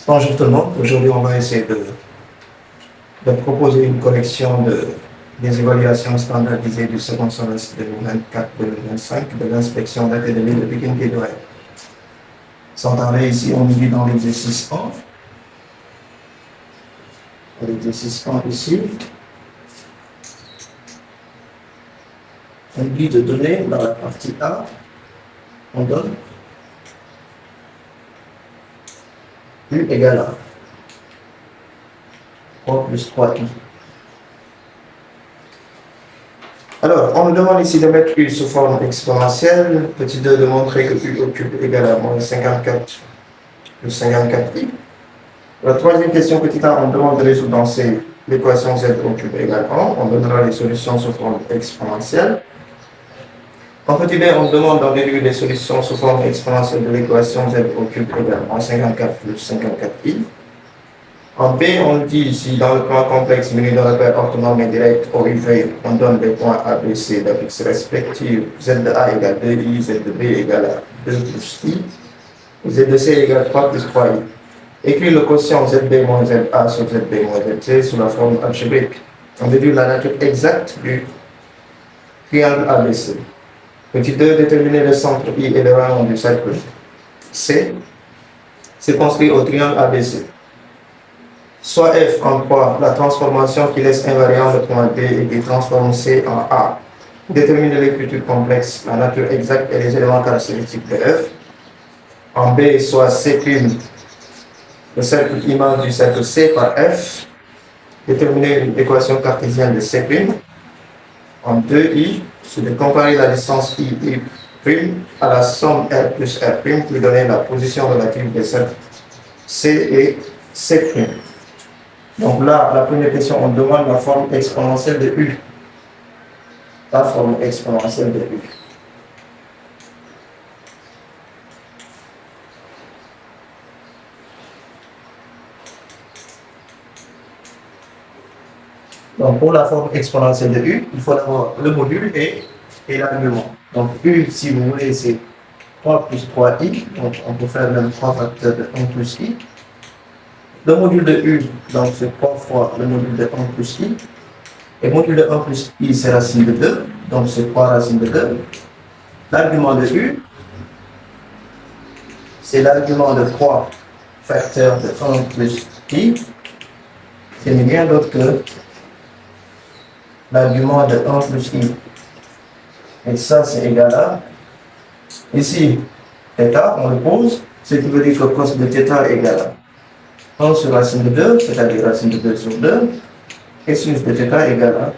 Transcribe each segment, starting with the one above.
Bonjour tout le monde. Aujourd'hui, on va essayer de proposer une collection des évaluations standardisées du second semestre 2024-2025 de l'inspection d'académie de Pékin-Pédoy. Sans tarder, ici, on dit dans l'exercice 1. L'exercice 1 ici. On dit de donner dans la partie A, on donne U égale à 3 plus 3i. Alors, on nous demande ici de mettre U sous forme exponentielle. Petit 2 de montrer que U au cube égale à moins 54 plus 54i. La troisième question, petit a, on demande de résoudre dans l'équation z au cube égale 1. On donnera les solutions sous forme exponentielle. En petit b, on demande d'en déduire les solutions sous forme exponentielle de l'équation z au cube égale moins 54 plus 54i. En B, on dit ici, dans le plan complexe muni de repère orthonormé direct au UV, on donne des points A, B, C d'affixe respectifs. Z de A égale 2i, Z de B égale à 2 plus i, Z de C égale 3 plus 3i. Écrit le quotient ZB moins ZA sur ZB moins ZC sous la forme algébrique. On déduit la nature exacte du triangle ABC. Petit 2, déterminer le centre I et le rayon du cercle C. C'est construit au triangle ABC. Soit F en croit la transformation qui laisse invariant le point D et qui transforme C en A. Déterminer l'écriture complexe, la nature exacte et les éléments caractéristiques de F. En B, soit C', le cercle image du cercle C par F. Déterminer une équation cartésienne de C'. En 2i, c'est de comparer la distance I' à la somme R plus R' pour donner la position relative des cercles C et C'. Donc là, la première question, on demande la forme exponentielle de U. La forme exponentielle de U. Donc pour la forme exponentielle de U, il faut d'abord le module et l'argument. Donc U, si vous voulez, c'est 3 plus 3i. Donc on peut faire même 3 facteurs de 1 plus i. Le module de U, donc c'est 3 fois le module de 1 plus i. Et le module de 1 plus i, c'est racine de 2. Donc c'est 3 racine de 2. L'argument de U, c'est l'argument de 3 facteurs de 1 plus i. Ce n'est rien d'autre que l'argument de 1 plus i. Et ça, c'est égal à, ici, θ, on le pose, ce qui veut dire que cos de θ égale à 1 sur racine de 2, c'est-à-dire racine de 2 sur 2, et sinus de θ égale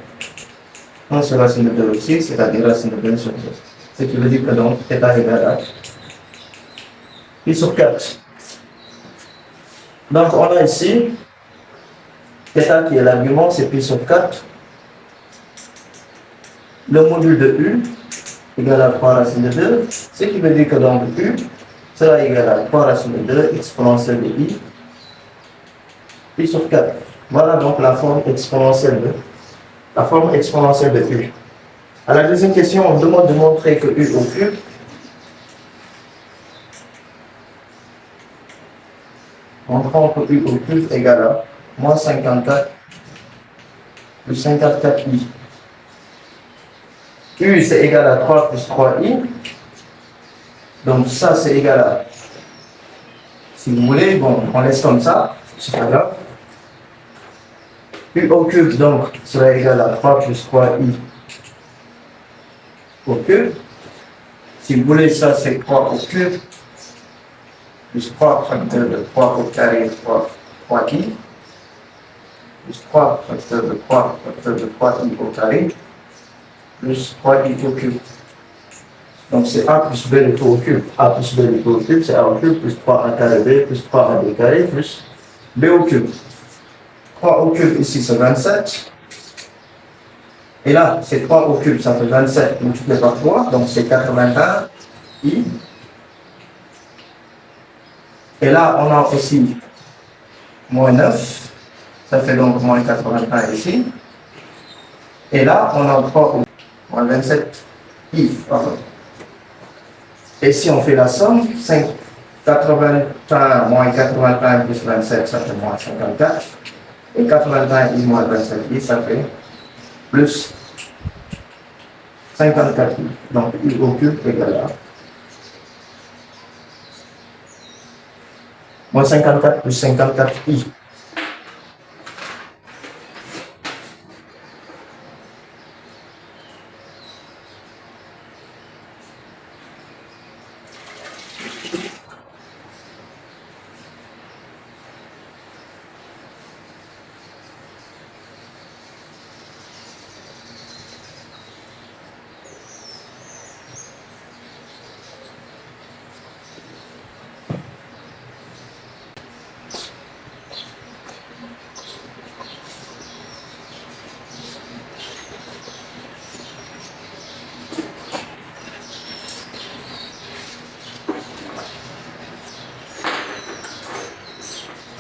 à 1 sur racine de 2 aussi, c'est-à-dire racine de 2 sur 2. Ce qui veut dire que donc θ égale à pi sur 4. Donc on a ici θ qui est l'argument, c'est pi sur 4. Le module de U égale à 3 racine de 2, ce qui veut dire que donc U sera égal à 3 racine de 2 exponentielle de I, pi sur 4. Voilà donc la forme exponentielle de U. À la deuxième question, on demande de montrer que U au cube montrons que U au cube égale à moins 54 plus 54i. U c'est égal à 3 plus 3i. Donc ça c'est égal à, si vous voulez, bon, on laisse comme ça, c'est pas grave. U au cube donc sera égal à 3 plus 3i au cube. Si vous voulez, ça c'est 3 au cube plus 3 facteur de 3 au carré 3i plus 3 facteur de 3 facteur de 3i au carré plus 3i au cube. Donc c'est a plus b le tout au cube. A plus b le tout au cube, c'est a au cube plus 3a carré b plus 3ab carré plus b au cube. 3 au cube ici c'est 27. Et là c'est 3 au cube, ça fait 27 multiplié par 3, donc c'est 81i. Et là on a aussi moins 9, ça fait donc moins 81 ici. Et là on a 3 au moins 27i. Et si on fait la somme, 5 80 moins 80 plus 27, ça fait moins 54. Et 80 i moins 27i, ça fait plus 54i. Donc, i au cube égale à moins 54 plus 54i.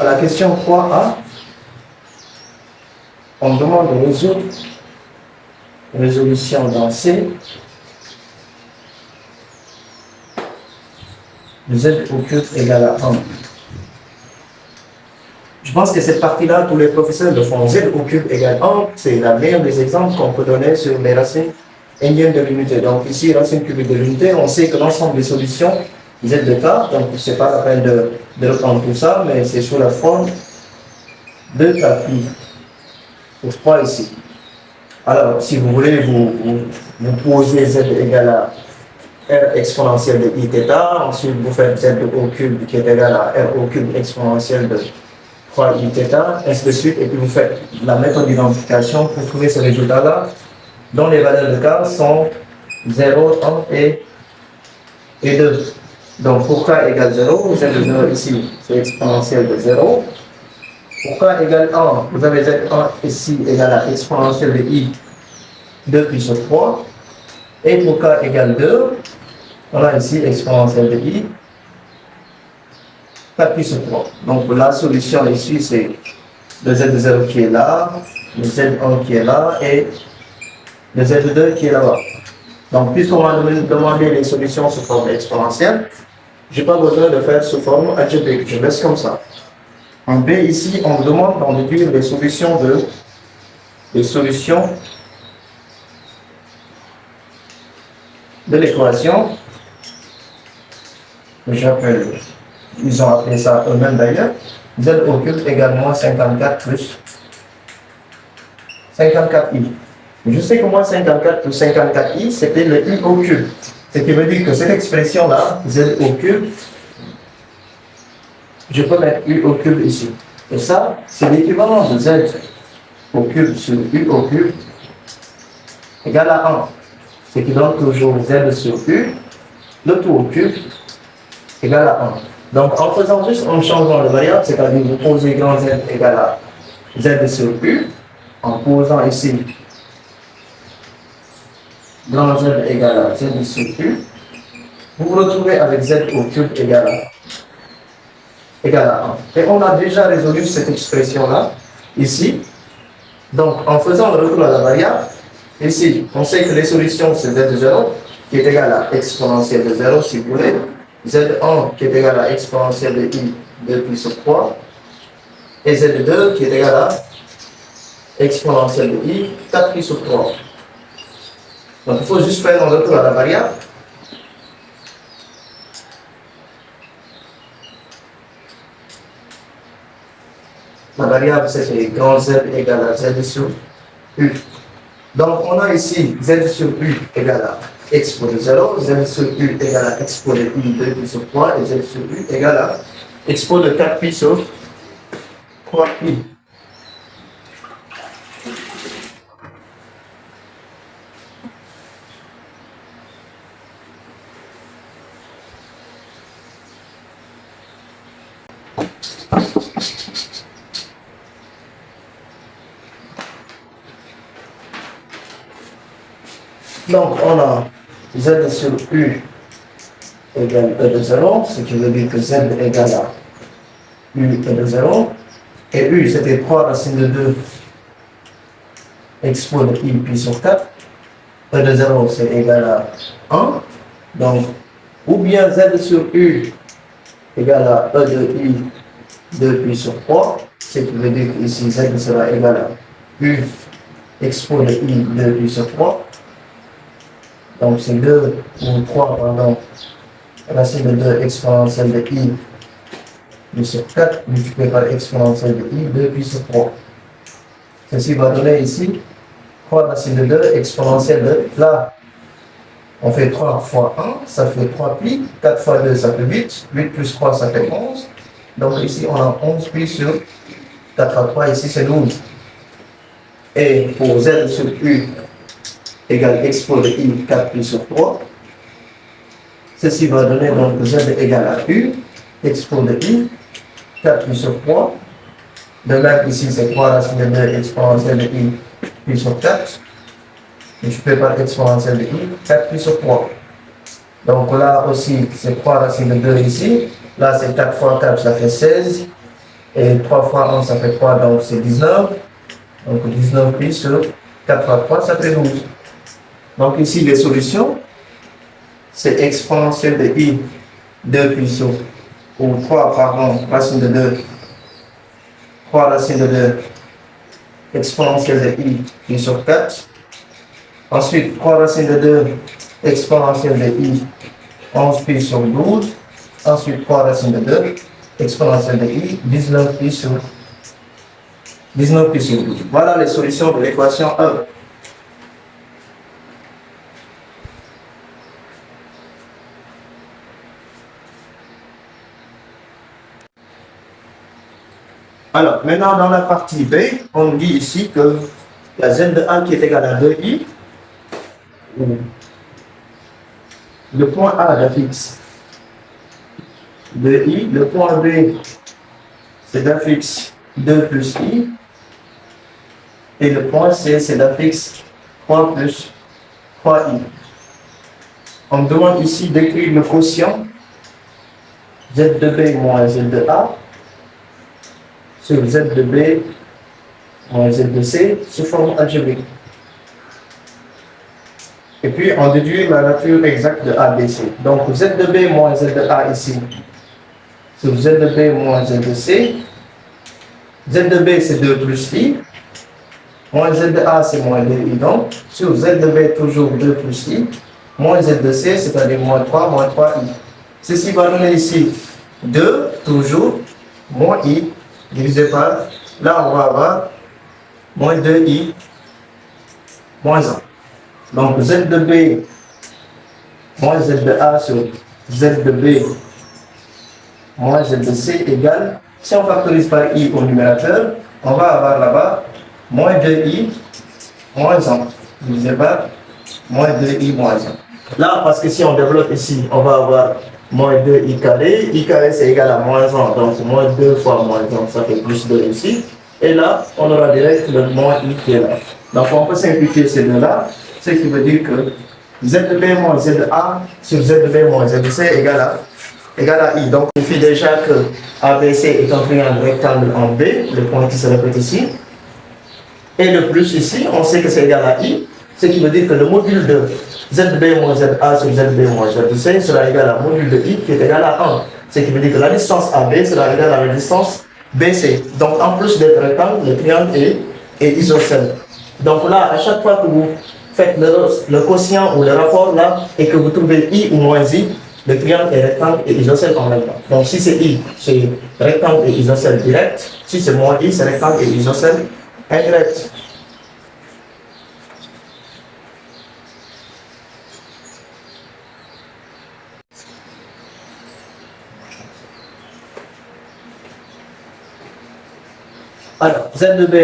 À la question 3a, on demande de résoudre résolution dans C de z au cube égale à 1. Je pense que cette partie-là, tous les professeurs le font. Z au cube égale 1, c'est la meilleure des exemples qu'on peut donner sur les racines indiennes de l'unité. Donc ici, racine cubique de l'unité, on sait que l'ensemble des solutions z de k, donc ce n'est pas la peine de reprendre tout ça, mais c'est sous la forme de tapis pour 3 ici. Alors, si vous voulez, vous posez z égale à r exponentielle de i θ, ensuite vous faites z au cube qui est égal à r au cube exponentielle de 3i θ, ainsi de suite, et puis vous faites la méthode d'identification pour trouver ce résultat-là, dont les valeurs de k sont 0, 1 et 2. Donc, pour k égale 0, z de 0 ici, c'est exponentielle de 0. Pour k égale 1, vous avez z1 ici égale à exponentielle de i 2 puissance 3. Et pour k égale 2, on a ici exponentielle de i 4 puissance 3. Donc, la solution ici, c'est le z de 0 qui est là, le z1 qui est là et le z de 2 qui est là-bas. Donc, puisqu'on m'a demandé les solutions sous forme exponentielle, je n'ai pas besoin de faire sous forme algébrique. Je laisse comme ça. En B, ici, on me demande d'en déduire les solutions de l'équation que j'appelle, ils ont appelé ça eux-mêmes d'ailleurs, z au cube égale moins 54 plus 54i. Je sais que moins 54 plus 54i, c'était le i au cube. Ce qui veut dire que cette expression-là, z au cube, je peux mettre u au cube ici. Et ça, c'est l'équivalent de z au cube sur u au cube égale à 1. Ce qui donne toujours z sur u, le tout au cube, égale à 1. Donc, en faisant juste un changement de variable, c'est-à-dire vous posez grand z égale à z sur u, en posant ici grand z égale à z sur u, vous vous retrouvez avec z au cube égale à 1. Et on a déjà résolu cette expression-là, ici. Donc, en faisant le retour à la variable, ici, on sait que les solutions, c'est z de 0, qui est égal à exponentielle de 0, si vous voulez, z1 qui est égal à exponentielle de i 2 puissance 3, et z2 qui est égal à exponentielle de i 4 puissance 3. Donc, il faut juste faire un retour à la variable. La variable, c'est grand z égale à z sur u. Donc, on a ici z sur u égale à expo de 0, z sur u égale à expo de i 2 puissance 3, et z sur u égale à expo de 4 puissance 3i. Donc, on a z sur u égale e de 0, ce qui veut dire que z égale à u e de 0. Et u, c'était 3 racine de 2 expo de i puissance 4. E de 0, c'est égal à 1. Donc, ou bien z sur u égale à E de I 2 pi sur 3, ce qui veut dire qu'ici Z sera égal à U expo de I 2 pi sur 3. Donc c'est 2 ou 3, pardon, racine de 2 exponentielle de I pi sur 4 multiplié par exponentielle de I 2 pi sur 3. Ceci va donner ici 3 racine de 2 exponentielle de là. On fait 3 fois 1, ça fait 3 pi. 4 fois 2, ça fait 8. 8 plus 3, ça fait 11. Donc ici, on a 11 pi sur 4 à 3. Ici, c'est 12. Et pour Z sur U égale expo de I 4 pi sur 3, ceci va donner donc Z égale à U expo de I 4 pi sur 3. De même, ici, c'est 3 racine de 2 exponentielle de I pi sur 4. Multiplié par exponentielle de I, 4 pi sur 3. Donc là aussi, c'est 3 racines de 2 ici. Là, c'est 4 fois 4, ça fait 16. Et 3 fois 1, ça fait 3, donc c'est 19. Donc 19 pi sur 4 fois 3, ça fait 12. Donc ici, les solutions, c'est exponentielle de I 2 pi sur, ou 3, pardon, racine de 2. 3 racines de 2, exponentielle de I pi sur 4. Ensuite, 3 racines de 2 exponentielle de I, 11 pi sur 12. Ensuite, 3 racines de 2 exponentielle de I, 19 pi sur 12. Voilà les solutions de l'équation 1. Alors, maintenant, dans la partie B, on dit ici que la Z de A qui est égale à 2I, le point A d'affixe 2I, le point B c'est d'affixe 2 plus I, et le point C c'est d'affixe 3 plus 3I. On me demande ici d'écrire le quotient Z de B moins Z de A sur Z de B moins Z de C sous forme algébrique. Et puis, on déduit la nature exacte de ABC. Donc, Z de B moins Z de A ici, sur Z de B moins Z de C. Z de B, c'est 2 plus I. Moins Z de A, c'est moins 2I. Donc, sur Z de B, toujours 2 plus I. Moins Z de C, c'est-à-dire moins 3, moins 3I. Ceci va donner ici 2, toujours, moins I, divisé par, là, on va avoir moins 2I, moins 1. Donc Z de B moins Z de A sur Z de B moins Z de C égale, si on factorise par I au numérateur, on va avoir là-bas moins 2I moins 1 divisé par moins 2I moins 1. Là, parce que si on développe ici, on va avoir moins 2I carré. I carré c'est égal à moins 1, donc moins 2 fois moins 1, ça fait plus 2 ici. Et là, on aura direct le moins I qui est là. Donc on peut simplifier ces deux-là. Ce qui veut dire que Z de B moins Z de A sur Z de B moins Z de C égale à I. Donc, il suffit déjà que ABC est un triangle rectangle en B, le point qui se répète ici. Et le plus ici, on sait que c'est égal à I, ce qui veut dire que le module de Z de B moins Z de A sur Z de B moins Z de C sera égal à module de I qui est égal à 1. Ce qui veut dire que la distance AB sera égale à la distance BC. Donc, en plus d'être rectangle, le triangle est isocèle. Donc là, à chaque fois que vous faites le quotient ou le rapport là et que vous trouvez I ou moins I, le triangle est rectangle et isocèle en même temps. Donc si c'est I, c'est rectangle et isocèle direct. Si c'est moins I, c'est rectangle et isocèle indirect. Alors, Z de B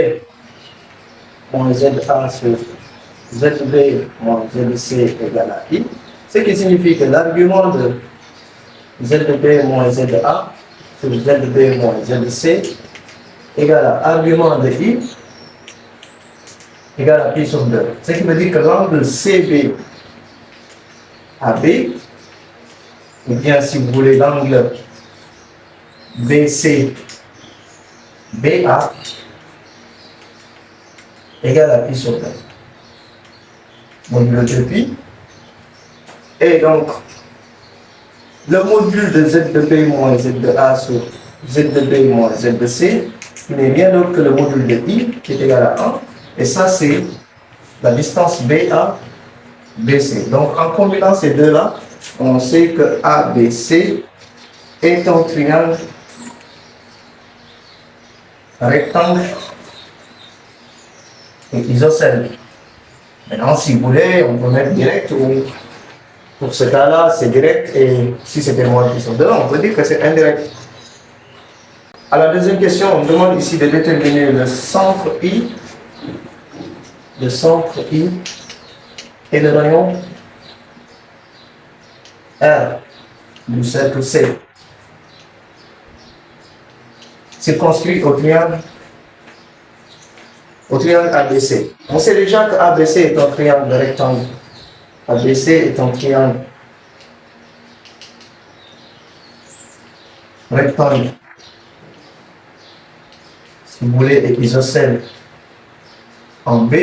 moins Z de A sur Z de B moins Z de C égale à I, ce qui signifie que l'argument de Z de B moins Z de A sur Z de B moins Z de C égale à argument de I égale à pi sur 2. Ce qui veut dire que l'angle CB AB, ou bien si vous voulez l'angle BC BA égale à pi sur 2. Modulo de pi. Et donc, le module de Z de B moins Z de A sur Z de B moins Z de C, qui n'est rien d'autre que le module de I, qui est égal à 1. Et ça, c'est la distance BA, BC. Donc, en combinant ces deux-là, on sait que ABC est un triangle rectangle et isocèle. Maintenant, si vous voulez, on peut mettre direct ou pour ce cas-là, c'est direct et si c'était moins plus 2, on peut dire que c'est indirect. À la deuxième question, on demande ici de déterminer le centre I, et le rayon R du cercle C. Circonscrit au triangle ABC. On sait déjà que ABC est un triangle rectangle. ABC est un triangle rectangle. Si vous voulez, et isocèle en B.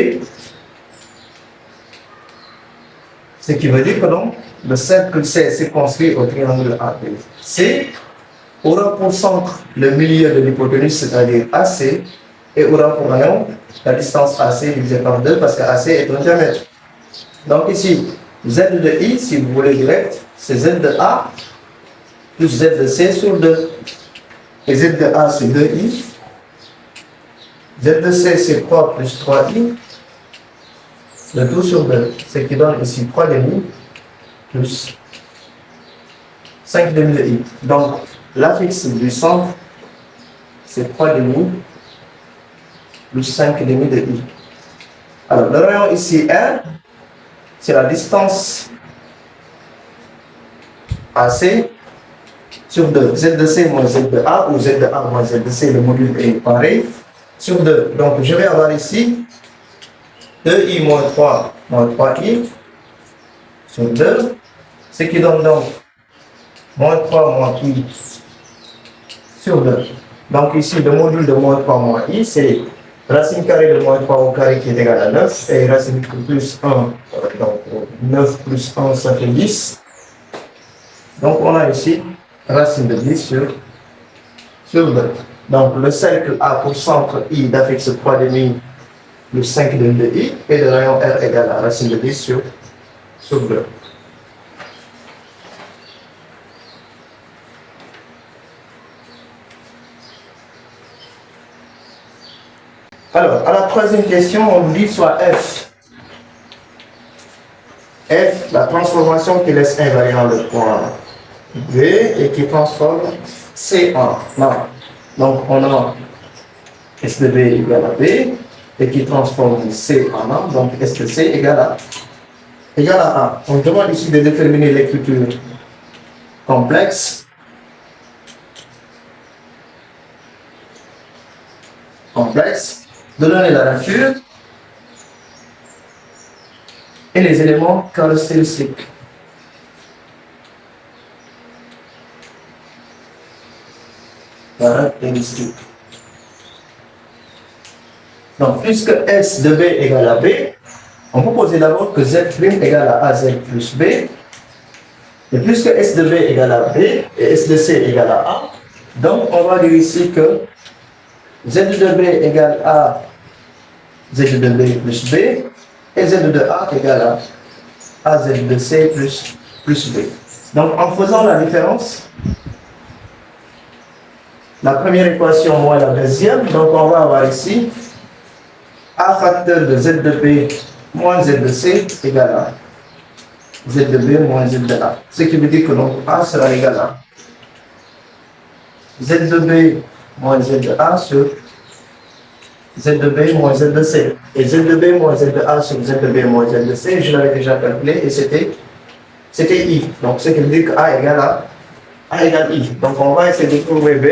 Ce qui veut dire que donc, le cercle C est circonscrit au triangle ABC aura pour centre le milieu de l'hypoténuse, c'est-à-dire AC, et aura pour rayon la distance AC divisée par 2 parce que AC est un diamètre. Donc ici, Z de I, si vous voulez direct, c'est Z de A plus Z de C sur 2. Et Z de A, c'est 2I. Z de C, c'est 3 plus 3I. Le tout sur 2. Ce qui donne ici 3 demi plus 5 demi de I. Donc, l'axe du centre, c'est 3 demi plus 5 demi de I. Alors, le rayon ici R, c'est la distance AC sur 2. Z de C moins Z de A ou Z de A moins Z de C, le module est pareil, sur 2. Donc, je vais avoir ici 2I moins 3I sur 2, ce qui donne donc moins 3 moins I sur 2. Donc ici, le module de moins 3 moins I, c'est racine carrée de moins 3 au carré qui est égal à 9, et racine plus 1, donc 9 plus 1, ça fait 10. Donc on a ici racine de 10 sur 2. Donc le cercle a pour centre I d'affixe 3 demi plus 5 demi de I, et le rayon R égale à racine de 10 sur 2. Alors, à la troisième question, on nous dit soit F. F, la transformation qui laisse invariant le point B et qui transforme C en A. Donc, on a S de B égale à B et qui transforme C en A. Donc, S de C égale à A. On demande ici de déterminer l'écriture complexe. De donner la nature et les éléments caractéristiques. Donc, puisque S de B égale à B, on peut poser d'abord que Z' égale à AZ plus B. Et puisque S de B égale à B et S de C égale à A, donc on va dire ici que Z de B égale à Z de B plus B et Z de A égale à Z de C plus B. Donc en faisant la différence, la première équation moins la deuxième, donc on va avoir ici A facteur de Z de B moins Z de C égale à Z de B moins Z de A. Ce qui veut dire que donc A sera égal à Z de B moins Z de A sur Z de B moins Z de C. Et Z de B moins Z de A sur Z de B moins Z de C, je l'avais déjà calculé et c'était I. Donc ce qui veut dire que A égale I. Donc on va essayer de trouver B.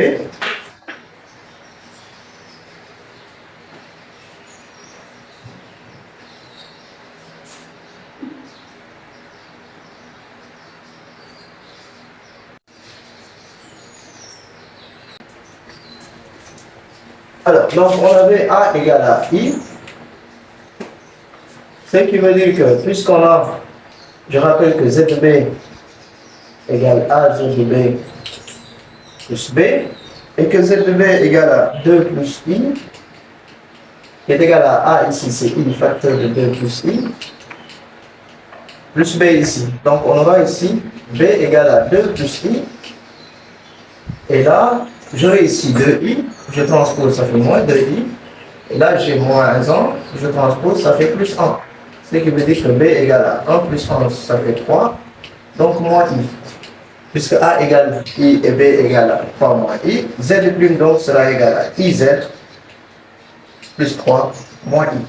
Alors, donc on avait A égale à I, ce qui veut dire que puisqu'on a, je rappelle que Z de B égale A z de B plus B, et que z de B égale à 2 plus I, qui est égal à A ici, c'est I facteur de 2 plus I, plus B ici. Donc on aura ici B égale à 2 plus I, et là, j'aurai ici 2I, je transpose, ça fait moins 2I, et là j'ai moins 1, je transpose, ça fait plus 1. Ce qui veut dire que B égale à 1 plus 1, ça fait 3, donc moins I. Puisque A égale I et B égale à 3 moins I, Z prime donc sera égal à IZ plus 3 moins I.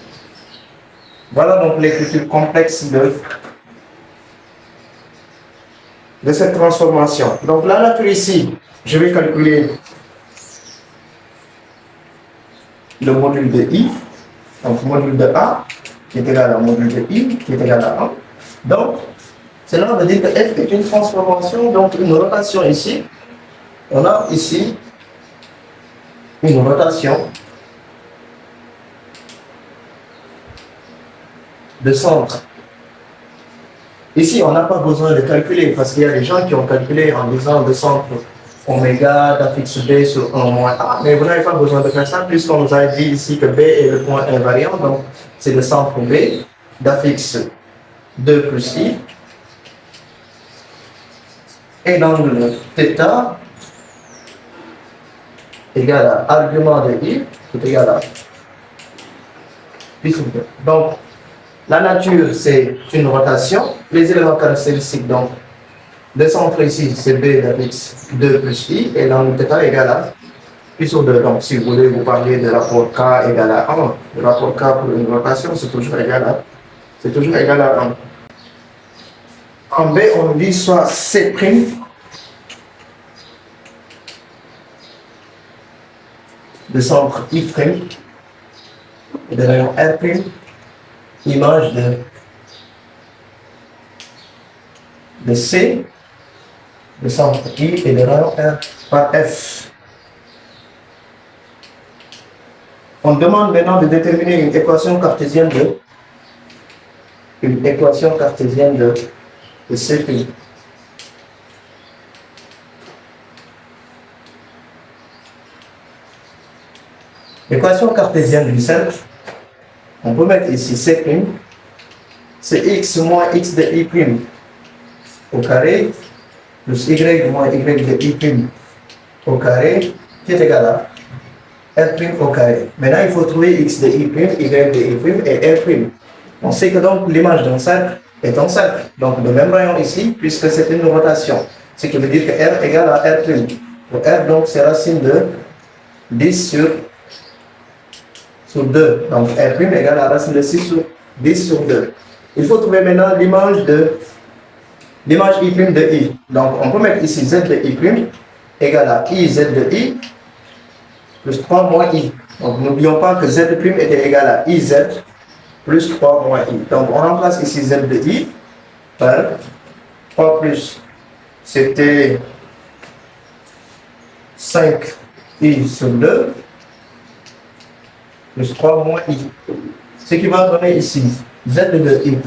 Voilà donc l'écriture complexe de cette transformation. Donc la nature ici, je vais calculer le module de I, donc module de A, qui est égal à module de I, qui est égal à 1. Donc, cela veut dire que F est une transformation, donc une rotation ici. On a ici une rotation de centre. Ici, on n'a pas besoin de calculer parce qu'il y a des gens qui ont calculé en disant le centre oméga d'affixe B sur 1 moins A, mais vous n'avez pas besoin de faire ça puisqu'on nous a dit ici que B est le point invariant, donc c'est le centre B d'affixe 2 plus I. Et l'angle θ égale à argument de I, qui est égal à pi sur 2. Donc, la nature, c'est une rotation. Les éléments caractéristiques, donc, le centre ici, c'est B d'affixe 2 plus I, et l'angle θ égale à pi sur 2. Donc, si vous voulez vous parler de rapport K égale à 1, le rapport K pour une rotation, c'est toujours égal à 1. En B, on dit soit C', de centre I', et de rayon R', image de C, de centre I et de rayon R par F. On demande maintenant de déterminer une équation cartésienne de C'. L'équation cartésienne du cercle, on peut mettre ici C', c'est x moins x de I' au carré, plus y moins y de I' au carré, qui est égal à R' au carré. Maintenant, il faut trouver x de I', y de I' et R'. On sait que donc l'image d'un cercle est un cercle, donc le même rayon ici, puisque c'est une rotation. Ce qui veut dire que R égale à R'. Pour R, donc, c'est racine de 10 sur 2. Donc R' égale à racine de 6 sur 10 sur 2. Il faut trouver maintenant l'image I' de I. Donc on peut mettre ici Z de I' égale à IZ de I plus 3 moins I. Donc n'oublions pas que Z' était égal à IZ plus 3 moins I. Donc on remplace ici Z de I par 3 plus, c'était 5I sur 2 plus 3 moins I. Ce qui va donner ici Z de I'.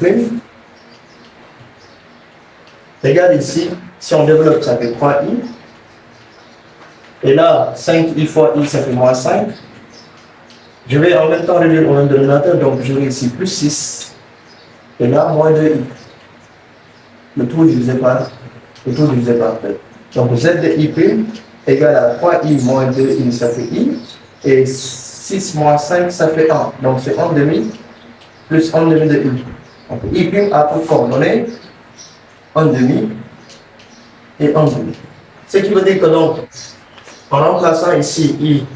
Regarde ici, si on développe, ça fait 3I. Et là, 5I fois I, ça fait moins 5. Je vais en même temps réduire au même dénominateur, donc j'aurai ici plus 6. Et là, moins 2I. Le tout divisé par 2. Donc Z de I' égale à 3I moins 2I, ça fait I. Et 6 moins 5, ça fait 1. Donc c'est 1 demi plus 1 demi de I. Donc I' a pour coordonnées 1 demi et 1 demi. Ce qui veut dire que donc, en remplaçant ici I'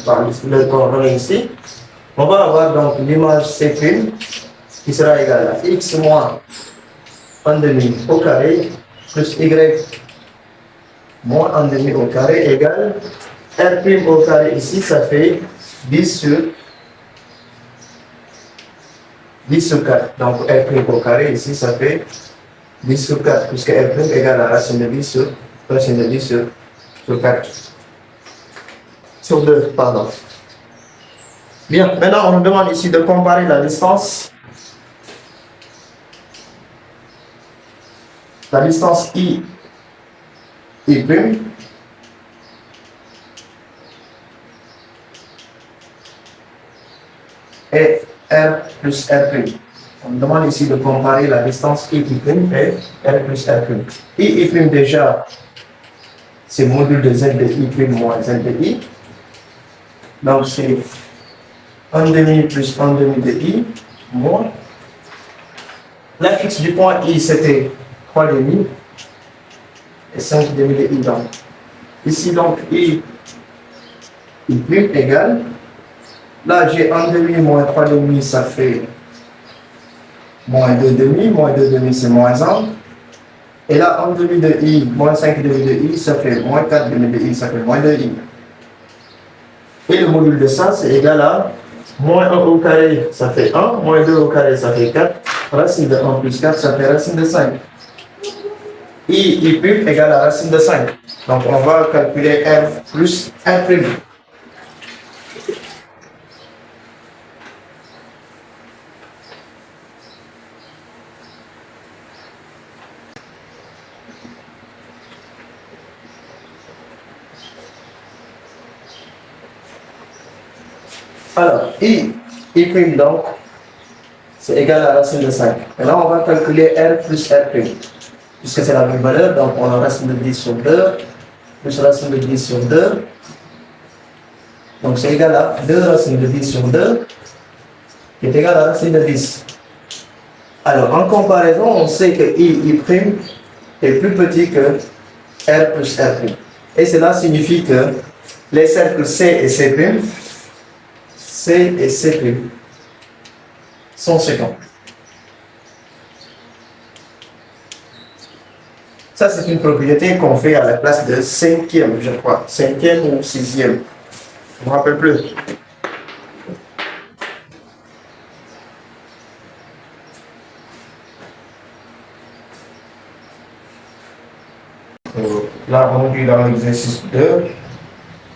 par le coordonnée ici, on va avoir donc l'image C' qui sera égale à x moins 1 demi au carré plus y moins 1 demi au carré égale R' au carré ici, ça fait 10 sur 4. Donc R' au carré ici, ça fait 10 sur 4, puisque R' égale à racine de 10 sur 4. Sur 2, pardon. Bien, maintenant on nous demande ici de comparer la distance la distance I prime et R plus R prime. On demande ici de comparer la distance I prime et R plus R prime. I prime déjà, c'est module de Z de I prime moins Z de I. Donc c'est 1 demi plus 1 demi de I moins. L'infixe du point I c'était 3 demi et 5 demi de I. Donc ici donc I prime égale. Là j'ai 1 demi moins 3 demi, ça fait moins 2 demi. Moins 2 demi c'est moins 1. Et là 1 demi de I moins 5 demi de I, ça fait moins 4 demi de I, ça fait moins 2 I. Et le module de ça c'est égal à moins 1 au carré, ça fait 1, moins 2 au carré, ça fait 4. Racine de 1 plus 4, ça fait racine de 5. I prime égale à racine de 5. Donc on va calculer R plus R prime. Alors, I prime donc, c'est égal à racine de 5. Maintenant, on va calculer R plus R prime. Puisque c'est la même valeur, donc on a racine de 10 sur 2, plus racine de 10 sur 2. Donc c'est égal à 2 racine de 10 sur 2, qui est égal à racine de 10. Alors, en comparaison, on sait que I prime est plus petit que R plus R prime. Et cela signifie que les cercles C et C prime, C et C prime sont séquents. Ça, c'est une propriété qu'on fait à la place de cinquième, je crois. Cinquième ou sixième. Je ne me rappelle plus. Là, on dit dans l'exercice 2.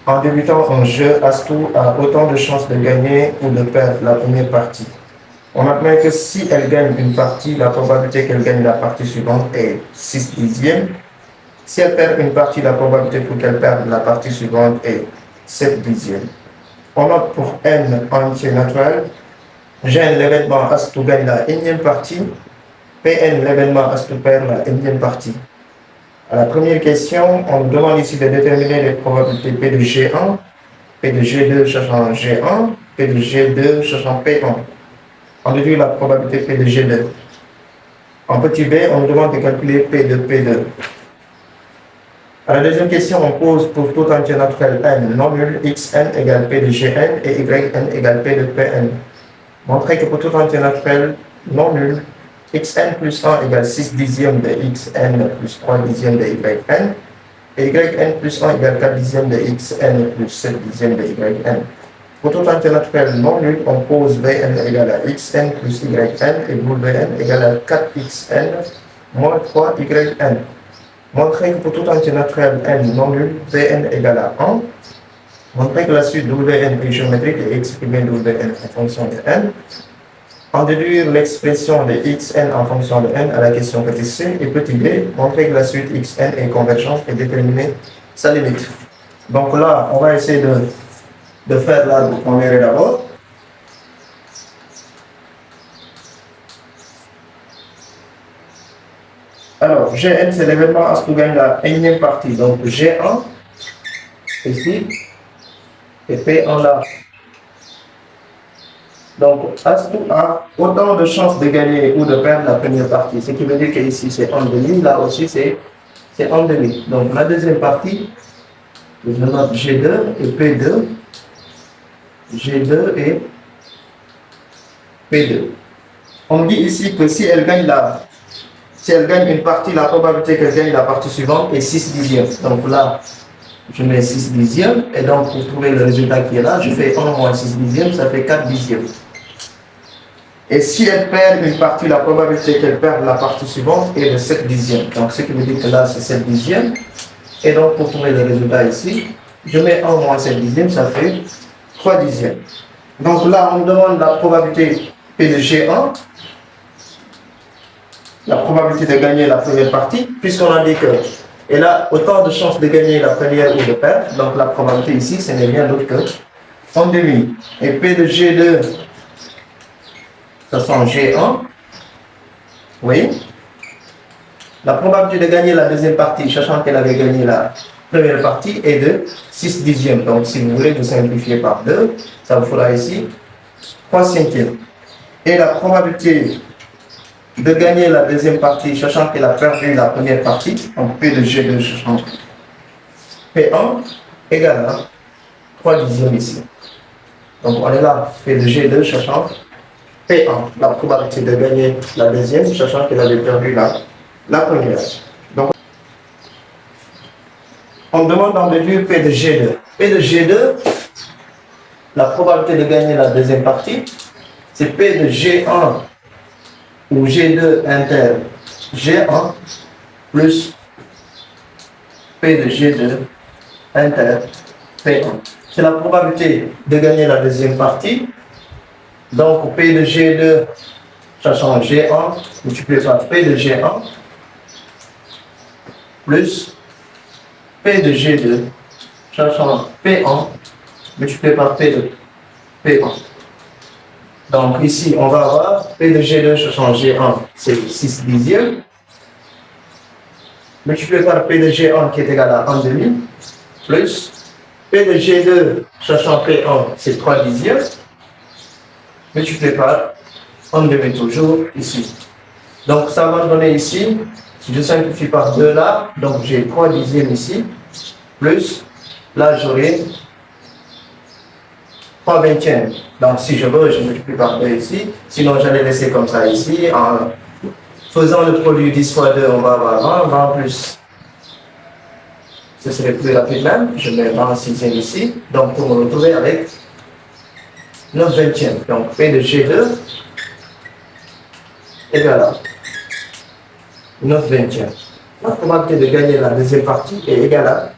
En débutant un jeu, Astou a autant de chances de gagner ou de perdre la première partie. On admet que si elle gagne une partie, la probabilité qu'elle gagne la partie suivante est 6 dixièmes. Si elle perd une partie, la probabilité pour qu'elle perde la partie suivante est 7 dixièmes. On note pour n entier naturel, Gn l'événement Astou gagne la énième partie, Pn l'événement Astou perd la énième partie. À la première question, on nous demande ici de déterminer les probabilités P de G1, P de G2 cherchant G1, P de G2 cherchant P1. On déduit la probabilité P de G2. En petit b, on nous demande de calculer P de P2. À la deuxième question, on pose pour tout entier naturel n non nul, xn égale P de Gn et yn égale P de Pn. Montrez que pour tout entier naturel non nul, xn plus 1 égale 6 dixièmes de xn plus 3 dixièmes de yn, et yn plus 1 égale 4 dixièmes de xn plus 7 dixièmes de yn. Pour tout entier naturel non nul, on pose vn égale à xn plus yn et wn égale à 4xn moins 3yn. Montrez que pour tout entier naturel n non nul, vn égale à 1. Montrez que la suite wn est géométrique et exprimer wn en fonction de n. En déduire l'expression de xn en fonction de n à la question petit c et petit b, montrer que la suite xn est convergente et déterminer sa limite. Donc là, on va essayer de faire l'arbre qu'on verrait d'abord. Alors, Gn, c'est l'événement Astou gagne la énième partie. Donc G1, ici, et P1 là. Donc, Astou a autant de chances de gagner ou de perdre la première partie. Ce qui veut dire qu'ici, c'est 1,5. Là aussi, c'est 1,5. Donc, la deuxième partie, je note G2 et P2. G2 et P2. On dit ici que si elle gagne une partie, la probabilité qu'elle gagne la partie suivante est 6 dixièmes. Donc là, je mets 6 dixièmes. Et donc, pour trouver le résultat qui est là, je fais 1 moins 6 dixièmes, ça fait 4 dixièmes. Et si elle perd une partie, la probabilité qu'elle perde la partie suivante est de 7 dixièmes. Donc, ce qui veut dire que là, c'est 7 dixièmes. Et donc, pour trouver le résultat ici, je mets 1 moins 7 dixièmes, ça fait 3 dixièmes. Donc là, on me demande la probabilité P de G1. la probabilité de gagner la première partie, puisqu'on a dit qu'elle a autant de chances de gagner la première ou de perdre. Donc la probabilité ici, ce n'est rien d'autre que 1/2. Et P de G2, ça sent G1. Oui. La probabilité de gagner la deuxième partie, sachant qu'elle avait gagné la première partie, est de 6 dixièmes. Donc si vous voulez, vous simplifiez par 2, ça vous fera ici 3 cinquièmes. Et la probabilité de gagner la deuxième partie, sachant qu'elle a perdu la première partie, donc P de G2, sachant P1 égale à 3 dixièmes ici. Donc on est là, P de G2, sachant P1, la probabilité de gagner la deuxième, sachant qu'elle avait perdu la première. Donc on demande d'en déduire P de G2. P de G2, la probabilité de gagner la deuxième partie, c'est P de G1 ou G2 inter G1 plus P de G2 inter P1. C'est la probabilité de gagner la deuxième partie. Donc P de G2, sachant G1, multiplié par P de G1 plus P de G2, sachant P1, multiplié par P de P1. Donc ici, on va avoir P de G2 sachant G1, c'est 6 dixièmes, multiplié par P de G1 qui est égal à 1/2, plus P de G2 sachant P1, c'est 3 dixièmes, multiplié par 1/2 toujours ici. Donc ça va donner ici, si je simplifie par 2 là, donc j'ai 3 dixièmes ici, plus, là j'aurai 3 vingtièmes. Donc si je veux, je multiplie par 2 ici, sinon j'allais laisser comme ça ici, en faisant le produit 10 fois 2, on va avoir 20 plus. Ce serait plus rapide même, je mets 20 sixième ici, donc pour me retrouver avec 9 vingtièmes. Donc P de G2 égale à 9 vingtièmes. La probabilité de gagner la deuxième partie est égale à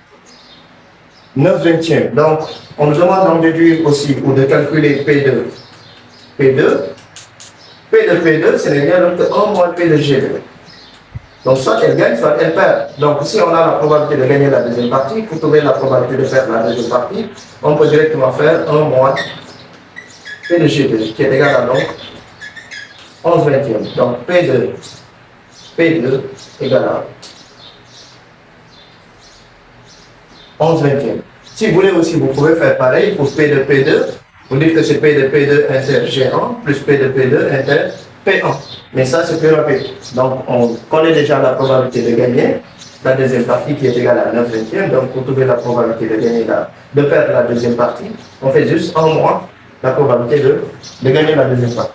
9 vingtièmes. Donc, on nous demande d'en déduire aussi ou de calculer P2. P2, ce n'est rien d'autre que 1 moins P de G2. Donc, soit elle gagne, soit elle perd. Donc, si on a la probabilité de gagner la deuxième partie, pour trouver la probabilité de perdre la deuxième partie, on peut directement faire 1 moins P de G2, qui est égal à donc 11 vingtièmes. Donc, P2 égale à 11 vingtièmes. Si vous voulez aussi, vous pouvez faire pareil pour P de P2. Vous dites que c'est P de P2 inter G1 plus P de P2 inter P1. Mais ça, c'est plus rapide. Donc, on connaît déjà la probabilité de gagner la deuxième partie qui est égale à 9 vingtièmes. Donc, pour trouver la probabilité de gagner de perdre la deuxième partie, on fait juste 1 moins la probabilité de gagner la deuxième partie.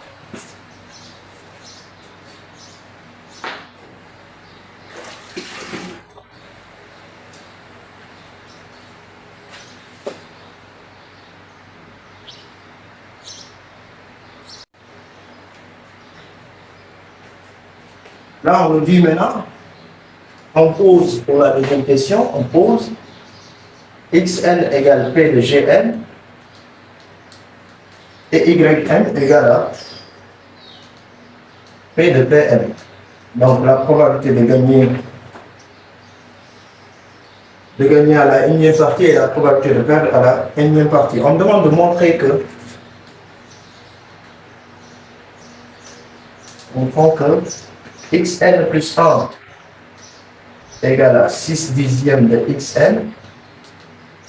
Là, on nous dit maintenant, on pose pour la deuxième question, on pose xn égale p de gn et yn égale à p de pn. Donc la probabilité de gagner à la énième partie et la probabilité de perdre à la énième partie. On me demande de montrer que on prend que xn plus 1 égale à 6 dixièmes de xn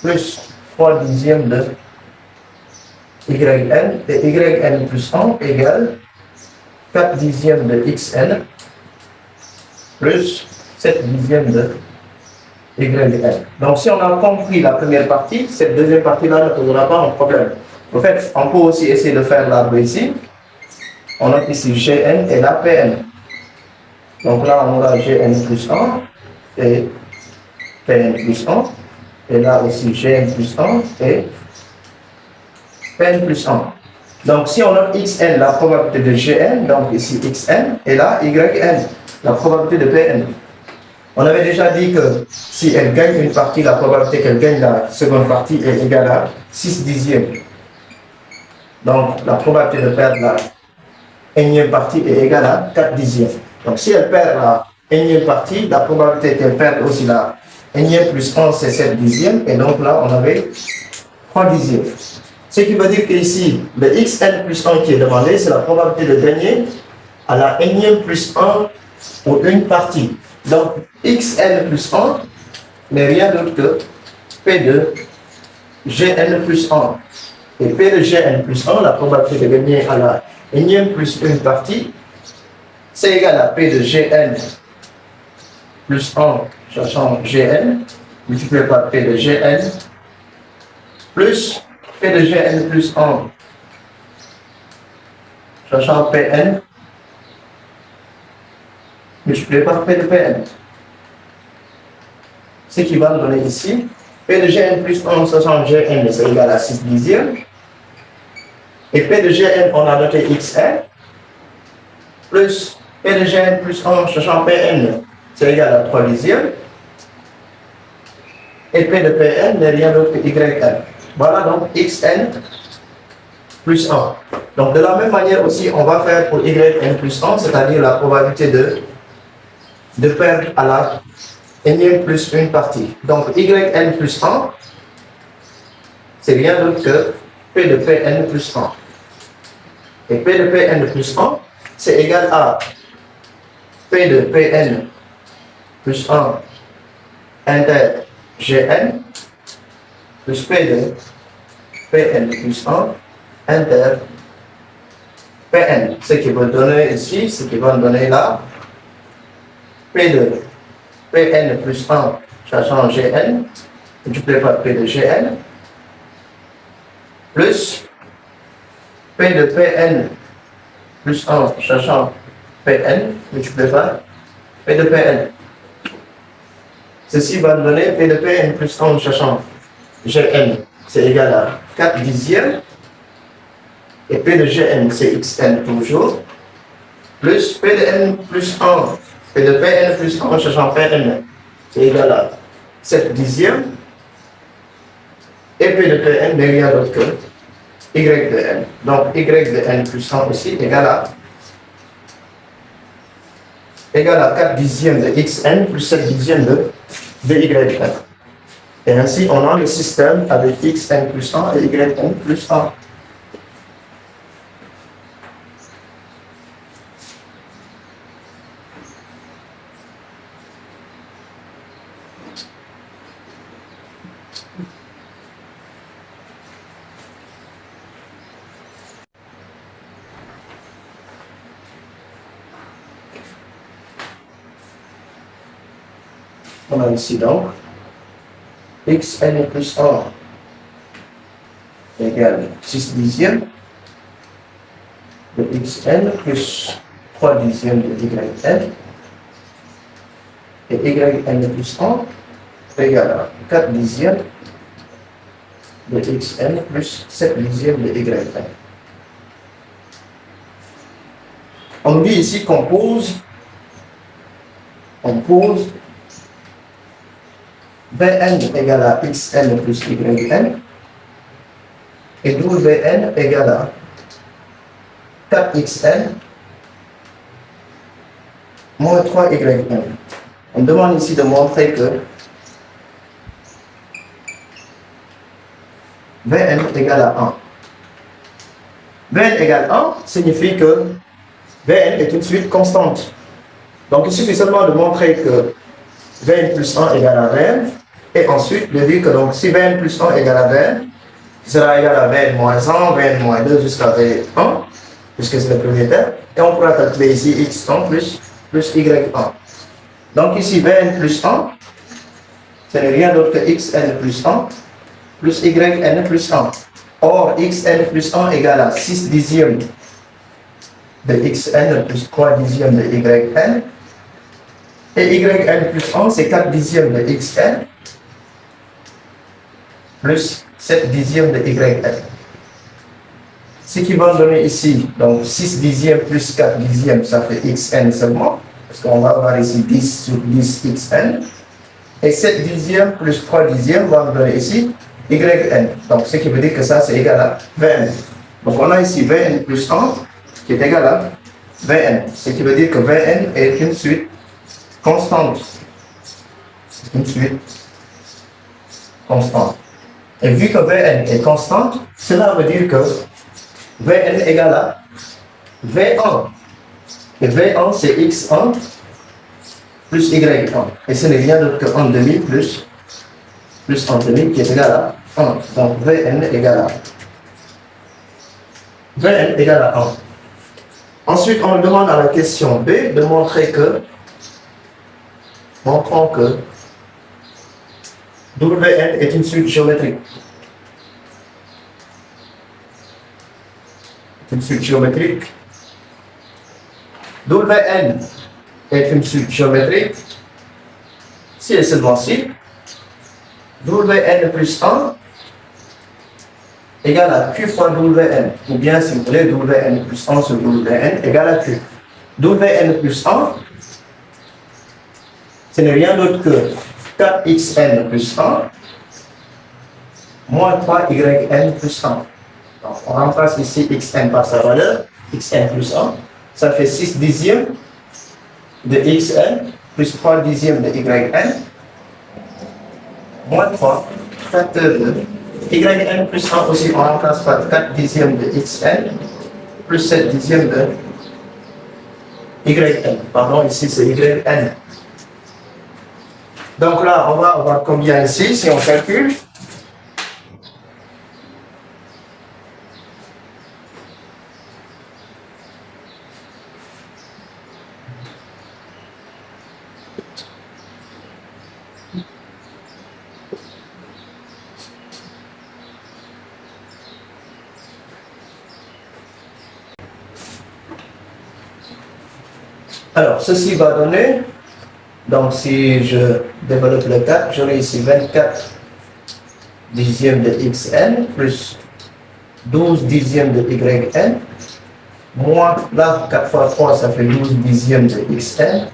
plus 3 dixièmes de yn et yn plus 1 égale 4 dixièmes de xn plus 7 dixièmes de yn. Donc si on a compris la première partie, cette deuxième partie-là ne posera pas un problème. En fait, on peut aussi essayer de faire l'arbre ici. On a ici gn et là pn. Donc là, on aura gn plus 1 et pn plus 1. Et là aussi, gn plus 1 et pn plus 1. Donc si on a xn, la probabilité de gn, donc ici xn, et là yn, la probabilité de pn. On avait déjà dit que si elle gagne une partie, la probabilité qu'elle gagne la seconde partie est égale à 6 dixièmes. Donc la probabilité de perdre la énième partie est égale à 4 dixièmes. Donc si elle perd la énième partie, la probabilité qu'elle perde aussi la énième plus 1, c'est 7 dixièmes. Et donc là, on avait 3 dixièmes. Ce qui veut dire qu'ici, le xn plus 1 qui est demandé, c'est la probabilité de gagner à la énième plus 1 ou une partie. Donc, xn plus 1 n'est rien d'autre que p de gn plus 1. Et p de gn plus 1, la probabilité de gagner à la énième plus une partie, c'est égal à p de gn plus 1, sachant gn, multiplié par p de gn, plus p de gn plus 1, sachant pn, multiplié par p de pn. Ce qui va nous donner ici, p de gn plus 1, sachant gn, c'est égal à 6 dixièmes. Et p de gn, on a noté xn, plus p de gn plus 1, sachant pn, c'est égal à 3 dixièmes. Et p de pn n'est rien d'autre que yn. Voilà donc xn plus 1. Donc de la même manière aussi, on va faire pour yn plus 1, c'est-à-dire la probabilité de perdre à la énième plus une partie. Donc yn plus 1, c'est rien d'autre que p de pn plus 1. Et p de pn plus 1, c'est égal à p de pn plus 1 inter gn plus p de pn plus 1 inter pn. Ce qui va donner ici, ce qui va donner là, p de pn plus 1, sachant gn, multiplié par p de gn, plus p de pn plus 1, sachant pn, multiplié par p de pn. Ceci va nous donner p de pn plus 1, sachant gn, c'est égal à 4 dixièmes. Et p de gn, c'est xn toujours, plus p de n plus 1, p de pn plus 1, sachant pn, c'est égal à 7 dixièmes. Et p de pn n'est rien d'autre que y de n. Donc y de n plus 1 aussi égale à 4 dixièmes de xn plus 7 dixièmes de y de n. Et ainsi, on a le système avec xn plus 1 et yn plus 1. On a ici donc xn plus 1 égale 6 dixièmes de xn plus 3 dixièmes de yn. Et yn plus 1 égale à 4 dixièmes de xn plus 7 dixièmes de yn. On nous dit ici qu'on pose Vn égale à xn plus yn et d'où Vn égale à 4xn moins 3yn. On demande ici de montrer que Vn égale à 1. Vn égale 1 signifie que Vn est tout de suite constante. Donc il suffit seulement de montrer que Vn plus 1 égale à Vn. Et ensuite, de dire que donc, si Vn plus 1 égale à Vn, sera égal à Vn moins 1, Vn moins 2 jusqu'à V1, puisque c'est le premier terme. Et on pourra calculer ici x1 plus y1. Donc ici, Vn plus 1, ce n'est rien d'autre que xn plus 1 plus yn plus 1. Or, xn plus 1 égale à 6 dixièmes de xn plus 3 dixièmes de yn. Et yn plus 1, c'est 4 dixièmes de xn plus 7 dixièmes de yn. Ce qui va donner ici, donc 6 dixièmes plus 4 dixièmes, ça fait xn seulement, parce qu'on va avoir ici 10 sur 10 xn. Et 7 dixièmes plus 3 dixièmes va nous donner ici yn. Donc ce qui veut dire que ça c'est égal à Vn. Donc on a ici Vn plus 1 qui est égal à Vn. Ce qui veut dire que Vn est une suite constante. Une suite constante. Et vu que Vn est constante, cela veut dire que Vn égale à V1. Et V1 c'est x1 plus y1. Et ce n'est rien d'autre que 1 demi plus 1 demi qui est égal à 1. Donc Vn égale à 1. Ensuite, on demande à la question B de montrer que, montrons que Wn est une suite géométrique. Une suite géométrique. Wn est une suite géométrique. Si et seulement si Wn plus 1 égale à Q fois Wn. Ou bien, si vous voulez, Wn plus 1 sur Wn égale à Q. Wn plus 1, ce n'est rien d'autre que 4xn plus 1 moins 3yn plus 1. Donc, on remplace ici xn par sa valeur, xn plus 1. Ça fait 6 dixièmes de xn plus 3 dixièmes de yn moins 3 facteur de yn plus 1 aussi, on remplace par 4 dixièmes de xn plus 7 dixièmes de yn. Pardon, ici c'est yn. Donc là, on va avoir combien ici, si on calcule? Alors, ceci va donner, donc si je développe le 4, j'aurai ici 24 dixièmes de xn plus 12 dixièmes de yn, moins là, 4 fois 3, ça fait 12 dixièmes de xn,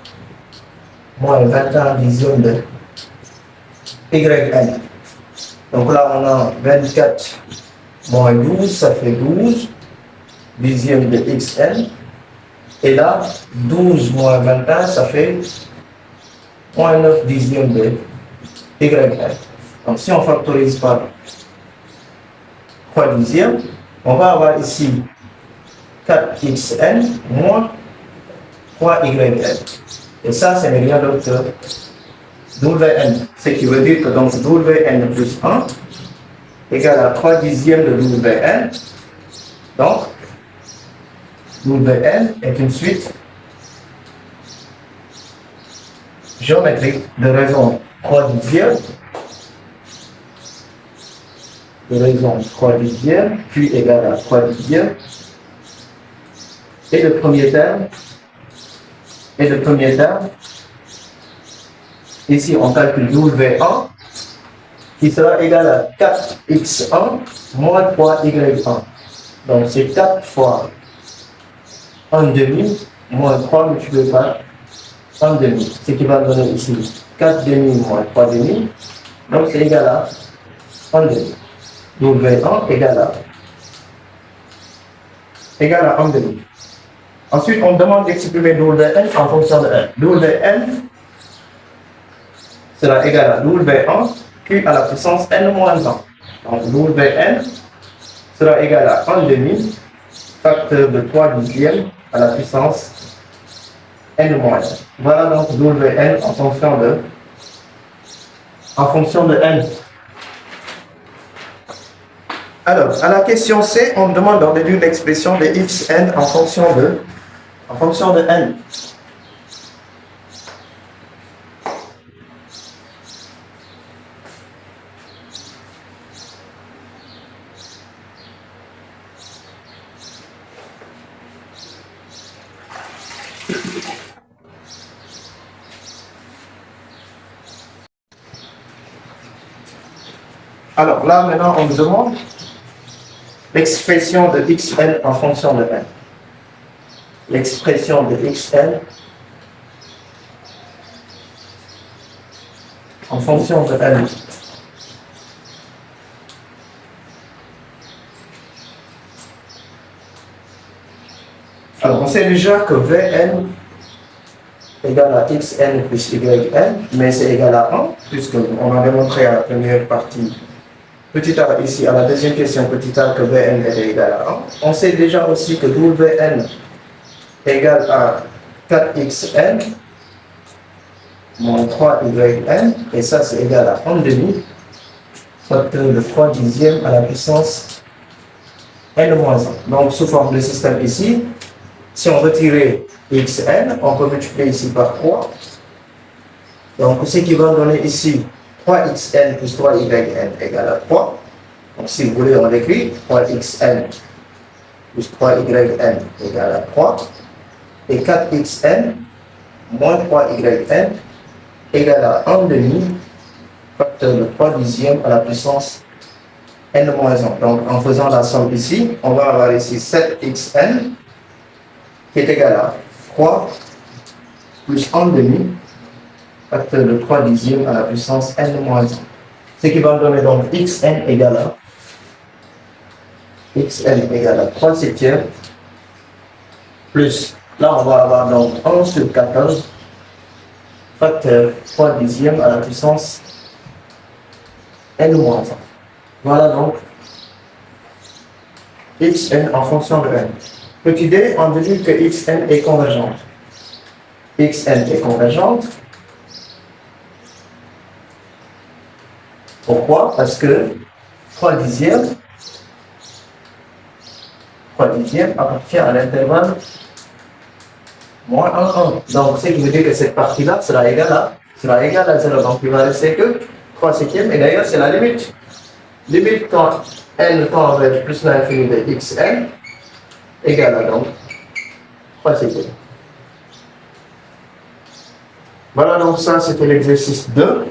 moins 21 dixièmes de yn. Donc là, on a 24 moins 12, ça fait 12 dixièmes de xn. Et là, 12 moins 21, ça fait moins 9 dixièmes de yn. Donc si on factorise par 3 dixièmes, on va avoir ici 4xn moins 3yn. Et ça, ce n'est rien d'autre que Wn. Ce qui veut dire que donc Wn plus 1 égale à 3 dixièmes de Wn. Donc, Wn est une suite géométrique de raison 3 dixièmes, puis égale à 3 dixièmes, et le premier terme, ici on calcule W1, qui sera égal à 4x1 moins 3y1. Donc c'est 4 fois 1 demi moins 3 multiplié par 1 demi, ce qui va donner ici 4 demi moins 3 demi, donc c'est égal à 1 demi. Donc V1 égale à 1 demi. Ensuite, on demande d'exprimer Wn en fonction de n. Wn sera égal à W1 Q à la puissance n moins 1. Donc Wn sera égal à 1 demi facteur de 3 dixièmes à la puissance n moins 1. Voilà donc Wn en fonction de n. Alors, à la question C, on me demande d'en déduire l'expression de xn en fonction de n. Alors là, maintenant, on me demande l'expression de xn en fonction de n. L'expression de xn en fonction de n. Alors, on sait déjà que Vn égale à xn plus yn, mais c'est égal à 1, puisqu'on a démontré à la première partie, petit a ici, à la deuxième question, petit a, que Vn est égal à 1. On sait déjà aussi que Wn égale à 4xn moins 3yn, et ça c'est égal à 1 demi, facteur de 3 dixièmes à la puissance n-1. Donc, sous forme de système ici, si on retirait xn, on peut multiplier ici par 3. Donc, ce qui va donner ici 3xn plus 3yn égale à 3. Donc, si vous voulez, on l'écrit 3xn plus 3yn égale à 3. Et 4xn moins 3yn égale à 1 demi, facteur de 3 dixièmes à la puissance n-1. Donc, en faisant la somme ici, on va avoir ici 7xn qui est égal à 3 plus 1 demi, facteur de 3 dixièmes à la puissance n-1. Ce qui va donner donc xn égale à 3 septièmes, plus, là on va avoir donc 11 sur 14, facteur 3 dixièmes à la puissance n-1. Voilà donc xn en fonction de n. Petit d, on dit que xn est convergente. Xn est convergente. Pourquoi? Parce que 3 dixièmes appartient à l'intervalle moins 1, 1. Donc, ce qui veut dire que cette partie-là sera égale à 0. Donc, il va rester que 3 septièmes. Et d'ailleurs, c'est la limite. Limite quand n tend vers plus l'infini de xn égale à donc 3 septièmes. Voilà, donc ça, c'était l'exercice 2.